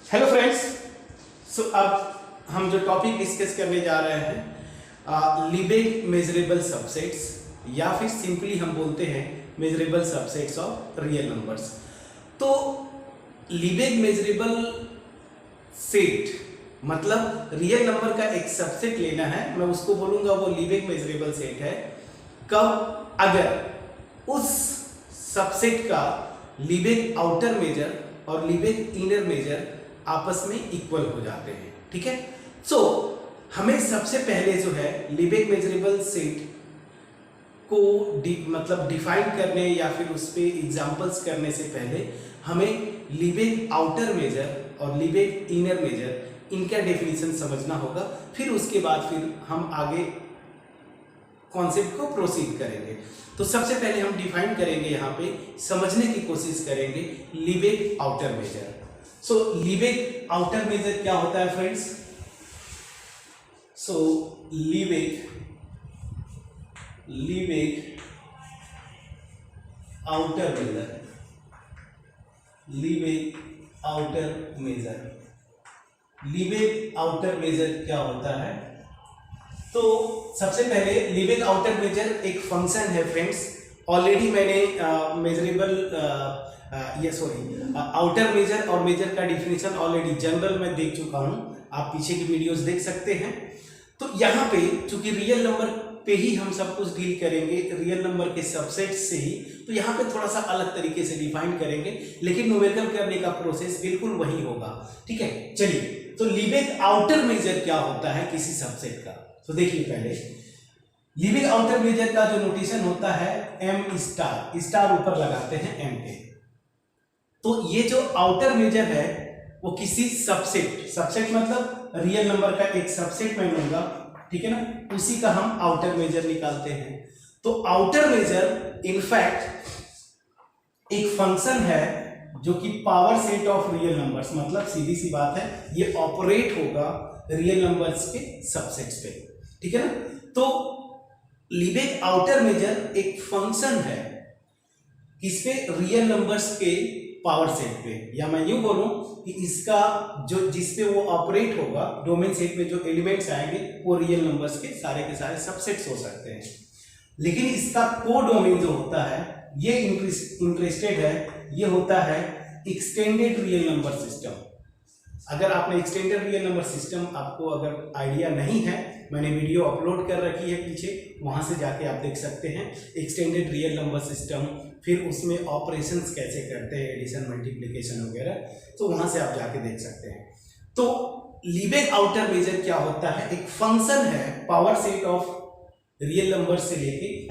Hello friends. अब हम जो टॉपिक डिस्कस करने जा रहे हैं लिबिग मेजरेबल सबसेट्स, या फिर सिंपली हम बोलते हैं measurable subsets of real numbers. तो लिबिग मेजरेबल सेट मतलब रियल नंबर का एक सबसेट लेना है, मैं उसको बोलूंगा वो लिबिग मेजरेबल सेट है। कब? अगर उस सबसेट का लिबिग आउटर मेजर और लिबिग इनर मेजर आपस में इक्वल हो जाते हैं। ठीक है। सो हमें सबसे पहले जो है लिबिग मेजरेबल सेट को मतलब डिफाइन करने या फिर उस पे एग्जांपल्स करने से पहले हमें लिबिग आउटर मेजर और लिबिग इनर मेजर इनका डेफिनेशन समझना होगा। फिर उसके बाद फिर हम आगे कॉन्सेप्ट को प्रोसीड करेंगे। तो सबसे पहले हम डिफाइन करेंगे, यहाँ पे समझने की कोशिश करेंगे Lebesgue outer measure. So Lebesgue outer measure क्या होता है friends? So Lebesgue outer measure, Lebesgue outer measure, Lebesgue outer measure क्या होता है? तो सबसे पहले लिबिग आउटर मेजर एक फंक्शन है फ्रेंड्स। ऑलरेडी मैंने आउटर मेजर और मेजर का डिफिनेशन ऑलरेडी जनरल में देख चुका हूं, आप पीछे की वीडियोस देख सकते हैं। तो यहाँ पे चूंकि रियल नंबर पे ही हम सब कुछ डील करेंगे, रियल नंबर के सबसेट से ही, तो यहाँ पे थोड़ा सा अलग तरीके से डिफाइन करेंगे, लेकिन न्यूमेरिकल करने का प्रोसेस बिल्कुल वही होगा। ठीक है, चलिए। तो लिबिग आउटर मेजर क्या होता है किसी सबसेट का? तो देखिए, पहले लिबिग आउटर मेजर का जो नोटेशन होता है एम स्टार ऊपर लगाते हैं एम पे। तो ये जो आउटर मेजर है वो किसी सबसेट मतलब रियल नंबर का एक सबसेट मैं लूंगा, ठीक है ना, उसी का हम आउटर मेजर निकालते हैं। तो आउटर मेजर इनफैक्ट एक फंक्शन है जो कि power set of real numbers, मतलब सीधी सी बात है ये ऑपरेट होगा रियल नंबर्स के सबसेट्स पे। ठीक है ना। तो लिबिग आउटर मेजर एक फंक्शन है किस पे? रियल नंबर्स के पावर सेट पे, या मैं यूं बोलूं कि इसका जो जिसपे वो ऑपरेट होगा डोमेन सेट में जो एलिमेंट्स आएंगे वो रियल नंबर्स के सारे सबसेट्स हो सकते हैं। लेकिन इसका कोडोमेन जो होता है ये इंटरेस्टेड है, ये होता है एक्सटेंडेड रियल नंबर सिस्टम। अगर आपने एक्सटेंडेड रियल नंबर सिस्टम आपको अगर आइडिया नहीं है, मैंने वीडियो अपलोड कर रखी है पीछे, वहां से जाके आप देख सकते हैं एक्सटेंडेड रियल नंबर सिस्टम, फिर उसमें ऑपरेशंस कैसे करते हैं, एडिशन मल्टीप्लिकेशन वगैरह, तो वहां से आप जाके देख सकते हैं। तो लिबिग आउटर मेजर क्या होता है? एक फंक्शन है power set of real number से लेके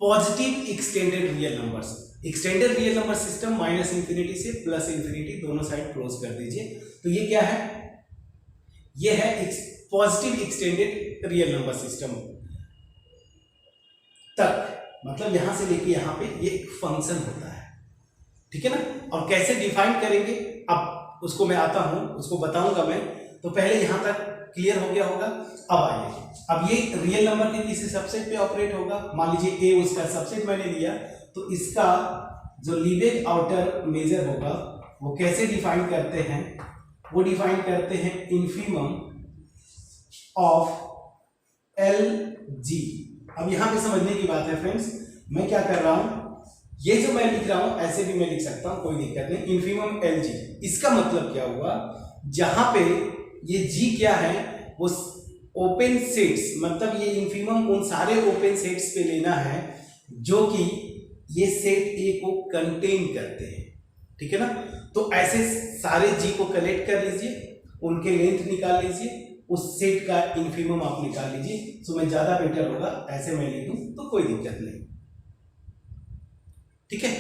positive extended real numbers. Extended real number system minus infinity से प्लस इंफिनिटी दोनों साइड क्लोज कर दीजिए। तो ये क्या है? ये है positive extended real number system तक, मतलब यहां से लेके यहां पे ये एक फंक्शन होता है। ठीक है ना। और कैसे डिफाइन करेंगे अब उसको मैं आता हूं, उसको बताऊंगा मैं। तो पहले यहां तक क्लियर हो गया होगा। अब आइए, अब ये रियल नंबर के किसी सबसेट पे ऑपरेट होगा। मान लीजिए ए उसका सबसेट मैंने लिया, तो इसका जो लिबिग आउटर मेजर होगा वो कैसे डिफाइन करते हैं? वो डिफाइन करते हैं इन्फीमम ऑफ एल जी। अब यहां पे समझने की बात है फ्रेंड्स, मैं क्या कर रहा हूं, ये जो मैं लिख रहा हूं ऐसे भी मैं लिख सकता हूं, कोई दिक्कत नहीं। इन्फीमम एल जी, इसका मतलब क्या हुआ? जहां पे ये जी क्या है, वो ओपन सेट्स, मतलब ये इन्फीमम उन सारे ओपन सेट्स पे लेना है जो कि ये सेट ए को कंटेन करते हैं। ठीक है ना। तो ऐसे सारे जी को कलेक्ट कर लीजिए, उनके लेंथ निकाल लीजिए, उस सेट का इन्फीमम आप निकाल लीजिए। सो मैं ज्यादा बेटर होगा ऐसे मैं लिख दूं तो कोई दिक्कत नहीं। ठीक है।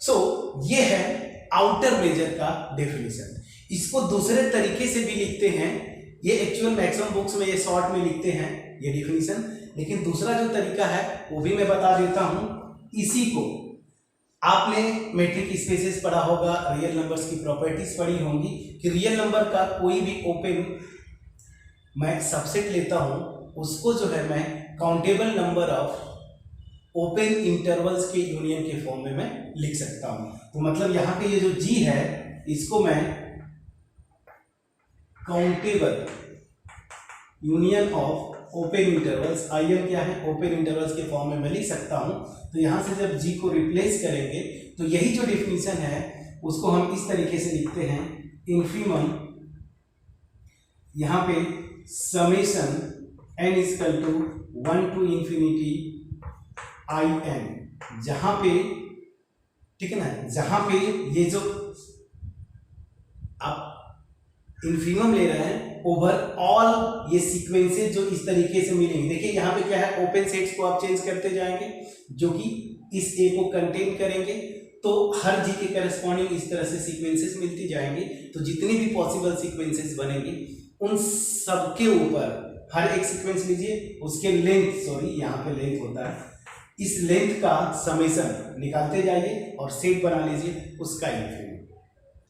सो ये है आउटर मेजर का डेफिनेशन। इसको दूसरे तरीके से भी लिखते हैं, ये एक्चुअल मैक्सिमम बुक्स में ये शॉर्ट में लिखते हैं ये डेफिनेशन, लेकिन दूसरा जो तरीका है वो भी मैं बता देता हूं। इसी को आपने मेट्रिक स्पेसेस पढ़ा होगा, रियल नंबर्स की प्रॉपर्टीज पढ़ी होंगी कि रियल नंबर का कोई भी ओपन मैं सबसेट लेता हूं, उसको जो है मैं countable number of open intervals के यूनियन के फॉर्म में मैं लिख सकता हूं। तो मतलब यहां पे ये जो जी है इसको मैं countable union of open intervals, I N क्या है, ओपन इंटरवल्स के फॉर्म में मैं लिख सकता हूं। तो यहां से जब जी को रिप्लेस करेंगे तो यही जो डिफिनीशन है उसको हम इस तरीके से लिखते हैं, इन्फीमम, यहां पे summation n equal to 1 to infinity I N, जहां पे, ठीक है ना, जहां पे ये जो आप इन्फीमम ले रहे हैं ओवर ऑल ये सीक्वेंसेस जो इस तरीके से मिलेंगे। देखिए यहाँ पे क्या है, ओपन सेट्स को आप चेंज करते जाएंगे जो कि इस ए को कंटेन करेंगे, तो हर जी के करस्पॉन्डिंग इस तरह से सीक्वेंसेस मिलती जाएंगे। तो जितनी भी पॉसिबल सीक्वेंसेस बनेंगे उन सबके ऊपर हर एक सीक्वेंस लीजिए, उसके लेंथ, सॉरी यहाँ पे लेंथ होता है, इस लेंथ का समेशन निकालते जाइए और सेट बना लीजिए उसका इन्फीमम।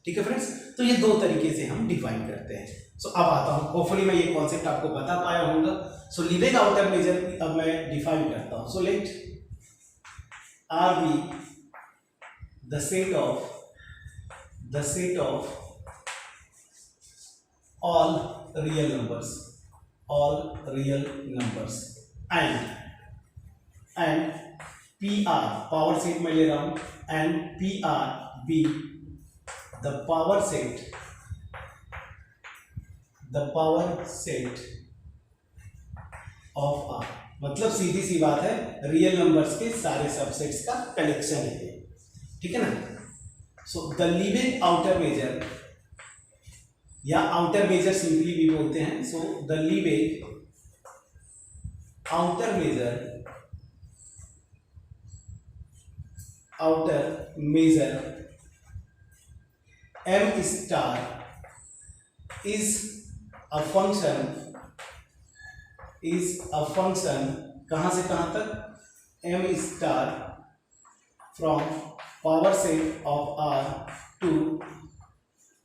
ठीक है फ्रेंड्स, तो ये दो तरीके से हम डिफाइन करते हैं। सो अब आता हूं, होपफुली मैं ये कॉन्सेप्ट आपको बता पाया होगा। सो लीबेग आउटर मेजर अब मैं डिफाइन करता हूं। So let R be the set of all real numbers and PR power set में ले रहा हूं, and PR be the power set of R, मतलब सीधी सी बात है, रियल नंबर्स के सारे सबसेट्स का कलेक्शन है ये, ठीक है ना। So the Lebesgue outer measure या आउटर मेजर सिंपली भी बोलते हैं। So the Lebesgue outer measure m star is a function कहां से कहां तक, m star from power set of R to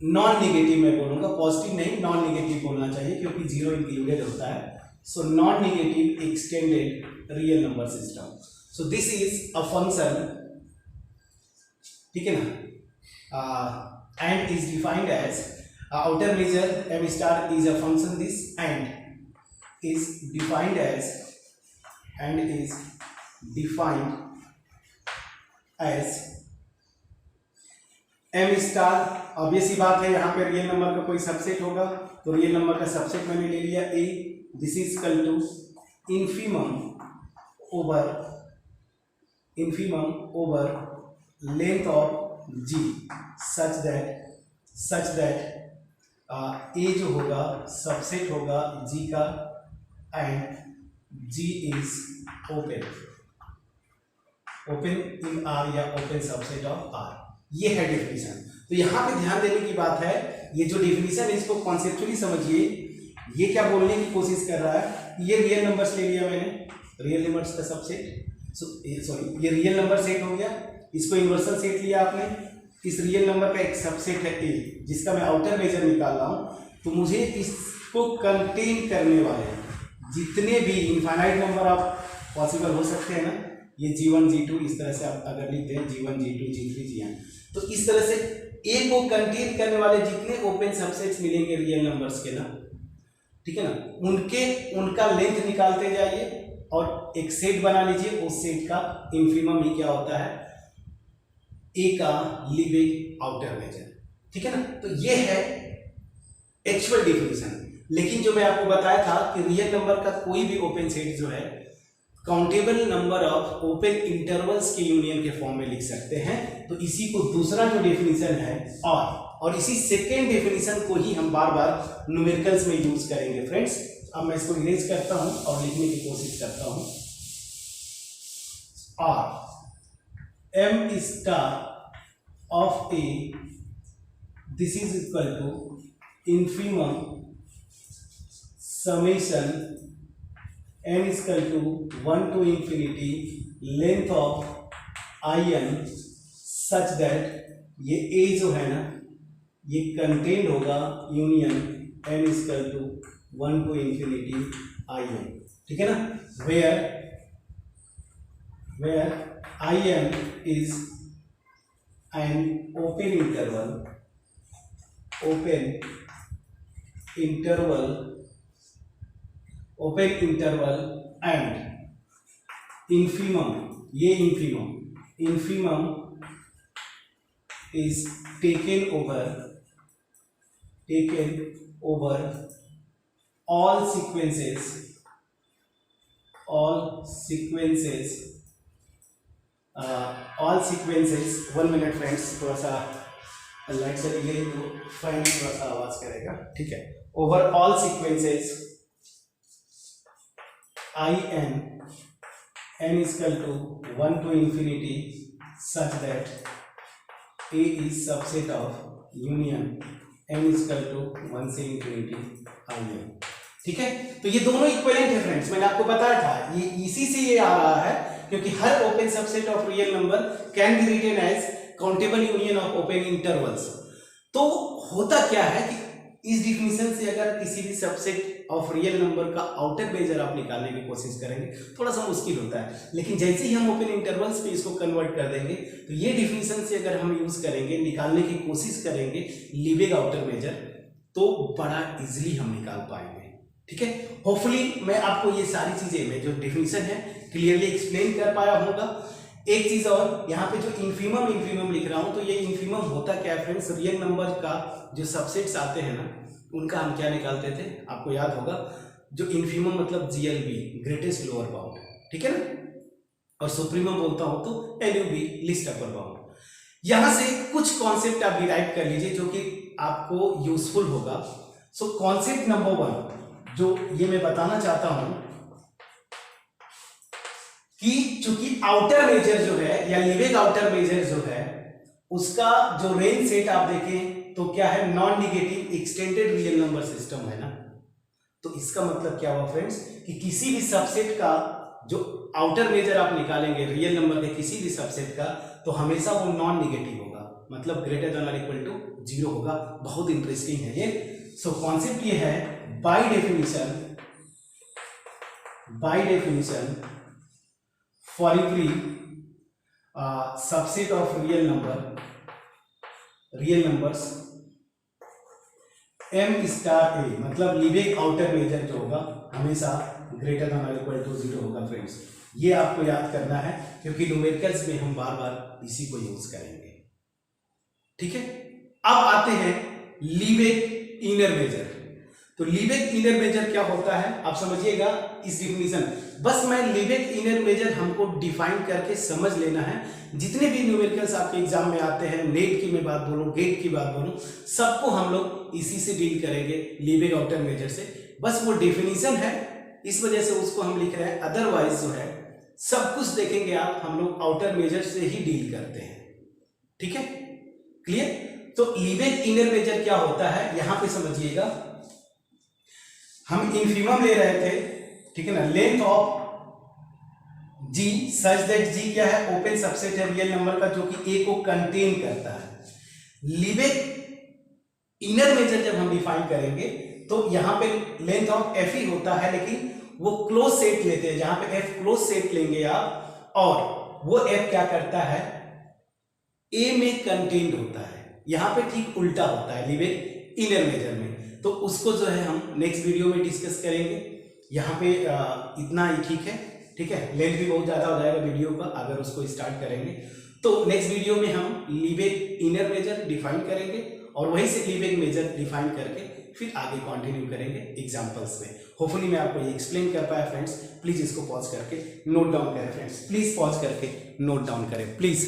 non negative में बोलूंगा, पॉजिटिव नहीं, नॉन निगेटिव बोलना चाहिए क्योंकि जीरो इंक्लूडेड होता है। So non negative extended real number system. So this is a function, ठीक है ना, and is defined as outer measure m star is a function, this and is defined as m star. Obvious सी बात है, यहाँ पे real number का कोई सबसेट होगा, तो रियल नंबर का सबसेट मैंने ले लिया a, this is equal to infimum over length of g such that a जो होगा सबसेट होगा g का, and g is open in R या ओपन सबसेट ऑफ R। ये है डिफिनीशन। तो यहां पे ध्यान देने की बात है, ये जो डिफिनीशन है इसको कॉन्सेप्चुअली समझिए। ये क्या बोलने की कोशिश कर रहा है, ये रियल नंबर्स ले लिया मैंने, रियल नंबर्स का सबसेट, सॉरी ये रियल नंबर सेट हो गया, इसको यूनिवर्सल सेट लिया आपने, इस रियल नंबर का एक सबसेट है ए जिसका मैं आउटर मेजर निकाल रहा हूं, तो मुझे इसको कंटेन करने वाले जितने भी इनफाइनाइट नंबर आप पॉसिबल हो सकते हैं ना, ये G1 G2 इस तरह से आप अगर लिखते हैं G1 G2 G3 Gn, तो इस तरह से ए को कंटेन करने वाले जितने ओपन सबसेट्स मिलेंगे रियल नंबर्स के ना, ठीक है ना, उनका लेंथ निकालते जाइए और एक सेट बना लीजिए, उस सेट का इन्फीमम ही क्या होता है, ए का लीबेग आउटर मेजर, ठीक है ना। तो ये है एक्चुअल डिफिनीशन। लेकिन जो मैं आपको बताया था कि रियल नंबर का कोई भी ओपन सेट जो है countable number of open intervals के यूनियन के फॉर्म में लिख सकते हैं। तो इसी को दूसरा जो डेफिनेशन है और इसी सेकेंड डेफिनेशन को ही हम बार बार न्यूमेरिकल्स में यूज करेंगे फ्रेंड्स। अब मैं इसको इरेज करता हूं और लिखने की कोशिश करता हूं। R m star of a, this is equal to infimum summation n is equal to 1 to infinity length of in such that ये a जो है ना ये कंटेन्ड होगा union n is equal to 1 to infinity in, ठीक है ना, where in is an open interval, open interval and infimum, ये infimum is taken over all sequences 1 minute friends, थोड़ा सा लाइट चली गई तो फैन थोड़ा सा आवाज करेगा, ठीक है। Over all sequences n is equal to 1 to infinity such that A is subset of union n is equal to 1 से infinity in, ठीक है। तो ये दोनों इक्विवेलेंट है फ्रेंड्स, मैंने आपको बताया था, ये इसी से ये आ रहा है क्योंकि हर open subset of real number can be written as countable union of open intervals. तो होता क्या है कि इस डिफिनीशन से अगर किसी भी सबसेट ऑफ रियल नंबर का आउटर मेजर आप निकालने की कोशिश करेंगे थोड़ा सा मुश्किल होता है, लेकिन जैसे ही हम ओपन इंटरवल्स पे इसको कन्वर्ट कर देंगे तो ये डिफिनीशन से अगर हम यूज करेंगे, निकालने की कोशिश करेंगे लीबेग आउटर मेजर, तो बड़ा इजीली हम निकाल पाएंगे, ठीक है। होपफुली मैं आपको ये सारी चीजें में जो डिफिनीशन है क्लियरली एक्सप्लेन कर पाया होगा। एक चीज और, यहाँ पे जो इंफीमम लिख रहा हूं, तो ये इंफीमम होता क्या है फ्रेंड्स, रियल नंबर का जो सबसेट्स आते हैं ना उनका हम क्या निकालते थे, आपको याद होगा, जो इंफीमम मतलब GLB, ग्रेटेस्ट लोअर बाउंड, ठीक है ना, और सुप्रीमम बोलता हूं तो LUB, लिस्ट अपर बाउंड। यहां से कुछ कॉन्सेप्ट आप डिराइव कर लीजिए जो कि आपको यूजफुल होगा। सो कॉन्सेप्ट नंबर 1 जो ये मैं बताना चाहता हूं कि चूंकि आउटर मेजर जो है या लीबेग आउटर मेजर जो है उसका जो रेंज सेट आप देखें तो क्या है, non negative extended real number system है ना। तो इसका मतलब क्या हुआ फ्रेंड्स कि किसी भी सबसेट का जो आउटर मेजर आप निकालेंगे रियल नंबर के किसी भी सबसेट का, तो हमेशा वो नॉन निगेटिव होगा, मतलब ग्रेटर देन और इक्वल टू 0 होगा। बहुत इंटरेस्टिंग है ये। सो कॉन्सेप्ट ये है, by definition for every subset of real numbers M star A, मतलब लीबेग आउटर मेजर जो होगा हमेशा ग्रेटर देन और इक्वल टू 0 होगा फ्रेंड्स। ये आपको याद करना है क्योंकि न्यूमेरिकल्स में हम बार बार इसी को यूज करेंगे, ठीक है। अब आते हैं लीबेग इनर मेजर। तो लीबेग इनर मेजर क्या होता है आप समझिएगा इस डिफिनीशन, बस मैं लीबेग इनर मेजर हमको डिफाइन करके समझ लेना है। जितने भी न्यूमेरिकल्स आपके एग्जाम में आते हैं, नेट की मैं बात बोलूं, गेट की बात बोलूं, सबको हम लोग इसी से डील करेंगे, लीबेग आउटर मेजर से। बस वो डेफिनेशन है इस वजह से उसको हम लिख रहे हैं, अदरवाइज जो है सब कुछ देखेंगे आप, हम लोग आउटर मेजर से ही डील करते हैं, ठीक है, क्लियर। तो लीबेग इनर मेजर क्या होता है यहां पे समझिएगा, हम इंफीमम ले रहे थे, ठीक है ना, length of G such that G क्या है, ओपन सबसेट है रियल नंबर का जो कि A को कंटेन करता है। लीबेग इनर मेजर जब हम डिफाइन करेंगे तो यहां पे लेंथ ऑफ F ही होता है, लेकिन वो क्लोज सेट लेते हैं, जहां पे F क्लोज सेट लेंगे आप, और वो F क्या करता है, A में कंटेन्ड होता है। यहां पे ठीक उल्टा होता है लीबेग इनर मेजर में, तो उसको जो है हम नेक्स्ट वीडियो में डिस्कस करेंगे। यहाँ पे इतना ही ठीक है, लेंथ भी बहुत ज़्यादा हो जाएगा वीडियो का अगर उसको स्टार्ट करेंगे। तो नेक्स्ट वीडियो में हम लीबेग इनर मेजर डिफाइन करेंगे और वहीं से लीबेग मेजर डिफाइन करके फिर आगे कंटिन्यू करेंगे एग्जांपल्स में। होपफुली मैं आपको ये एक्सप्लेन कर पाया फ्रेंड्स। प्लीज़ इसको पॉज करके नोट डाउन करें फ्रेंड्स, प्लीज़ पॉज करके नोट डाउन करें प्लीज़।